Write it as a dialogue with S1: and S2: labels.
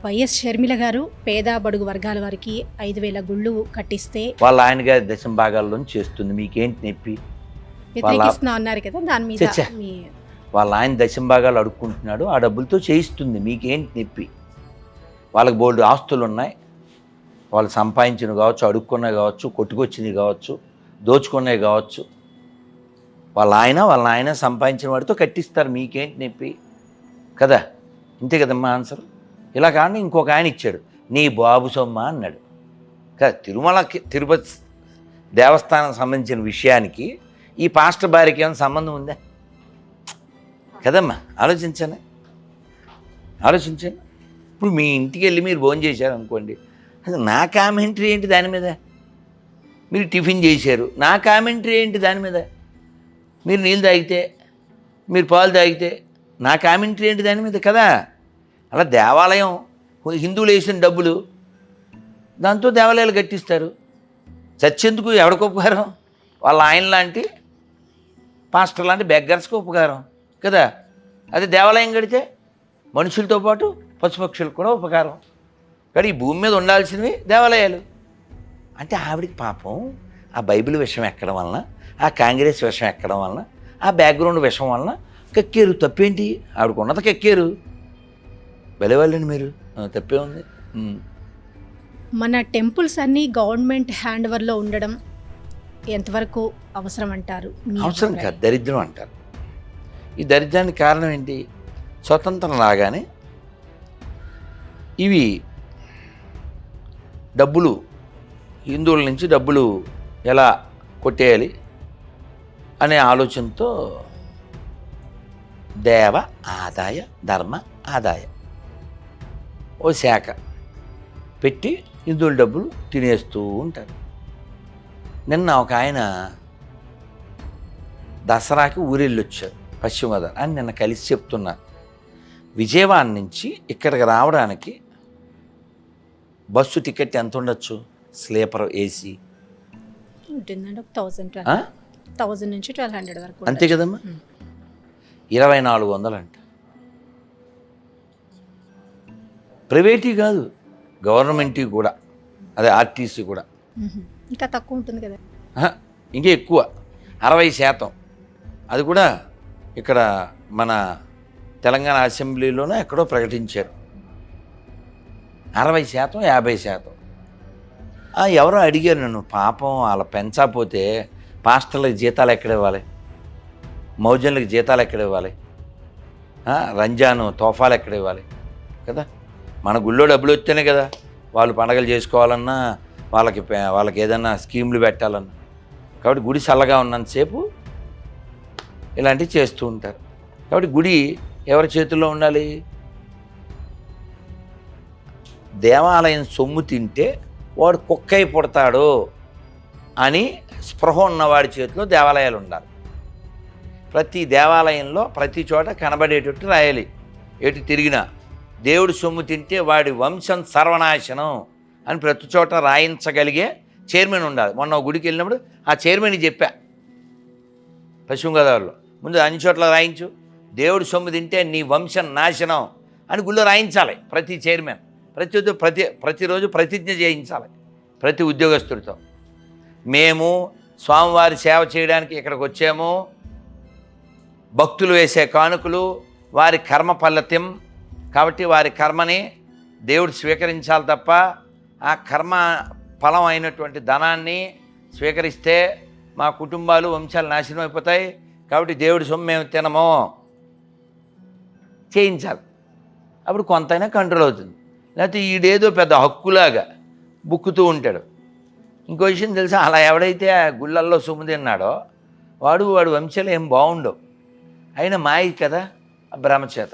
S1: YS Sharmila గారు పేద బడుగు వర్గాల వారికి 5,000 గుళ్ళు కట్టిస్తే
S2: వాళ్ళ ఆయన గారి దశం భాగాల్లో చేస్తుంది. మీకేంటి నొప్పి?
S1: వ్యతిరేకిస్తున్నా అన్నారు కదా, దాని మీద
S2: చచ్చా. వాళ్ళ ఆయన దశం భాగాలు అడుక్కుంటున్నాడు, ఆ డబ్బులతో చేయిస్తుంది. మీకేంటి నొప్పి? వాళ్ళకి బోల్డ్ ఆస్తులు ఉన్నాయి, వాళ్ళు సంపాదించినవి కావచ్చు, అడుక్కున్నవి కావచ్చు, కొట్టుకొచ్చినవి కావచ్చు, దోచుకున్నవి కావచ్చు. వాళ్ళ ఆయన సంపాదించిన వాడితో కట్టిస్తారు. మీకేంటి నొప్పి కదా? ఇంతే కదమ్మా ఆన్సర్. ఇలా కానీ ఇంకొక ఆయన ఇచ్చాడు, నీ బాబు సొమ్మ అన్నాడు కదా. తిరుపతి దేవస్థానం సంబంధించిన విషయానికి ఈ పాస్టర్ భార్యకి ఏమైనా సంబంధం ఉందా కదమ్మా? ఆలోచించండి. ఇప్పుడు మీ ఇంటికి వెళ్ళి మీరు భోజనం చేశారు అనుకోండి, అసలు నా కామెంటరీ ఏంటి దాని మీద? మీరు టిఫిన్ చేశారు, నా కామెంటరీ ఏంటి దాని మీద? మీరు నీళ్ళు తాగితే, మీరు పాలు తాగితే నా కామెంటరీ ఏంటి దాని మీద కదా? అలా దేవాలయం హిందువులు వేసిన డబ్బులు దాంతో దేవాలయాలు కట్టిస్తారు. చచ్చేందుకు ఎవరికి ఉపకారం? వాళ్ళ ఆయన లాంటి పాస్టర్ లాంటి బెగ్గర్స్కి ఉపకారం కదా. అదే దేవాలయం కడితే మనుషులతో పాటు పశుపక్షులకు కూడా ఉపకారం. కానీ ఈ భూమి మీద ఉండాల్సినవి దేవాలయాలు. అంటే ఆవిడికి పాపం ఆ బైబిల్ విషయం ఎక్కడం వలన, ఆ కాంగ్రెస్ విషయం ఎక్కడం వలన, ఆ బ్యాక్గ్రౌండ్ విషయం వలన కక్కేరు. తప్పేంటి? ఆవిడకు ఉన్నది కక్కేరు. వెళ్ళేవాళ్ళండి మీరు, తప్పే ఉంది.
S1: మన టెంపుల్స్ అన్నీ గవర్నమెంట్ హ్యాండ్ ఓవర్లో ఉండడం ఎంతవరకు అవసరం అంటారు?
S2: అవసరం కాదు, దరిద్రం అంటారు. ఈ దరిద్రానికి కారణం ఏంటి? స్వతంత్రం రాగానే ఇవి డబ్బులు, హిందువుల నుంచి డబ్బులు ఎలా కొట్టేయాలి అనే ఆలోచనతో దేవ ఆదాయ ధర్మ ఆదాయ ఓ శాఖ పెట్టి హిందువుల డబ్బులు తినేస్తూ ఉంటారు. నిన్న ఒక ఆయన దసరాకి ఊరెళ్ళొచ్చారు పశ్చిమ గోదావరి అని నిన్న కలిసి చెప్తున్నారు. విజయవాడ నుంచి ఇక్కడికి రావడానికి బస్సు టికెట్ ఎంత ఉండొచ్చు? స్లీపర్ ఏసీ
S1: ఉంటుందండి, 1,000 నుంచి 1,200 వరకు.
S2: అంతే కదమ్మా. 2,400 అంట. ప్రైవేటీ కాదు, గవర్నమెంట్ కూడా, అదే ఆర్టీసీ కూడా
S1: ఇంకా తక్కువ ఉంటుంది కదా.
S2: ఇంకా ఎక్కువ, 60%. అది కూడా ఇక్కడ మన తెలంగాణ అసెంబ్లీలోనే ఎక్కడో ప్రకటించారు. 60%, 50%. ఎవరో అడిగారు నన్ను, పాపం వాళ్ళ పెంచకపోతే పాస్టర్లకు జీతాలు ఎక్కడ ఇవ్వాలి, మౌజన్లకు జీతాలు ఎక్కడ ఇవ్వాలి, రంజాను తోఫాలు ఎక్కడ ఇవ్వాలి కదా? మన గుళ్ళో డబ్బులు వస్తేనే కదా వాళ్ళు పండగలు చేసుకోవాలన్నా, వాళ్ళకి ఏదన్నా స్కీములు పెట్టాలన్నా. కాబట్టి గుడి చల్లగా ఉన్నంతసేపు ఇలాంటివి చేస్తూ ఉంటారు. కాబట్టి గుడి ఎవరి చేతుల్లో ఉండాలి? దేవాలయం సొమ్ము తింటే వాడు కుక్కై పుడతాడు అని స్పృహ ఉన్నవాడి చేతిలో దేవాలయాలు ఉండాలి. ప్రతి దేవాలయంలో ప్రతి చోట కనబడేటట్టు రాయాలి. ఎటు తిరిగినా దేవుడు సొమ్ము తింటే వాడి వంశం సర్వనాశనం అని ప్రతి చోట రాయించగలిగే చైర్మన్ ఉండాలి. మొన్న గుడికి వెళ్ళినప్పుడు ఆ చైర్మన్కి చెప్పా, పశ్చిమ గోదావరిలో, ముందు అన్ని చోట్ల రాయించు, దేవుడు సొమ్ము తింటే నీ వంశం నాశనం అని గుళ్ళో రాయించాలి. ప్రతి చైర్మన్ ప్రతిరోజు ప్రతిజ్ఞ చేయించాలి ప్రతి ఉద్యోగస్తుడితో. మేము స్వామివారి సేవ చేయడానికి ఇక్కడికి వచ్చాము, భక్తులు వేసే కానుకలు వారి కర్మ ఫలితం కాబట్టి వారి కర్మని దేవుడు స్వీకరించాలి తప్ప ఆ కర్మ ఫలం అయినటువంటి ధనాన్ని స్వీకరిస్తే మా కుటుంబాలు వంశాలు నాశనం అయిపోతాయి. కాబట్టి దేవుడి సొమ్ము మేము తినము చేయించాలి. అప్పుడు కొంతైనా కంట్రోల్ అవుతుంది. లేకపోతే ఈడేదో పెద్ద హక్కులాగా బుక్కుతూ ఉంటాడు. ఇంకో విషయం తెలుసా, అలా ఎవడైతే ఆ గుళ్ళల్లో సొమ్ము తిన్నాడో వాడు వంశాలు ఏం బాగుండవు. అయినా మాయ కదా, భ్రమచేత.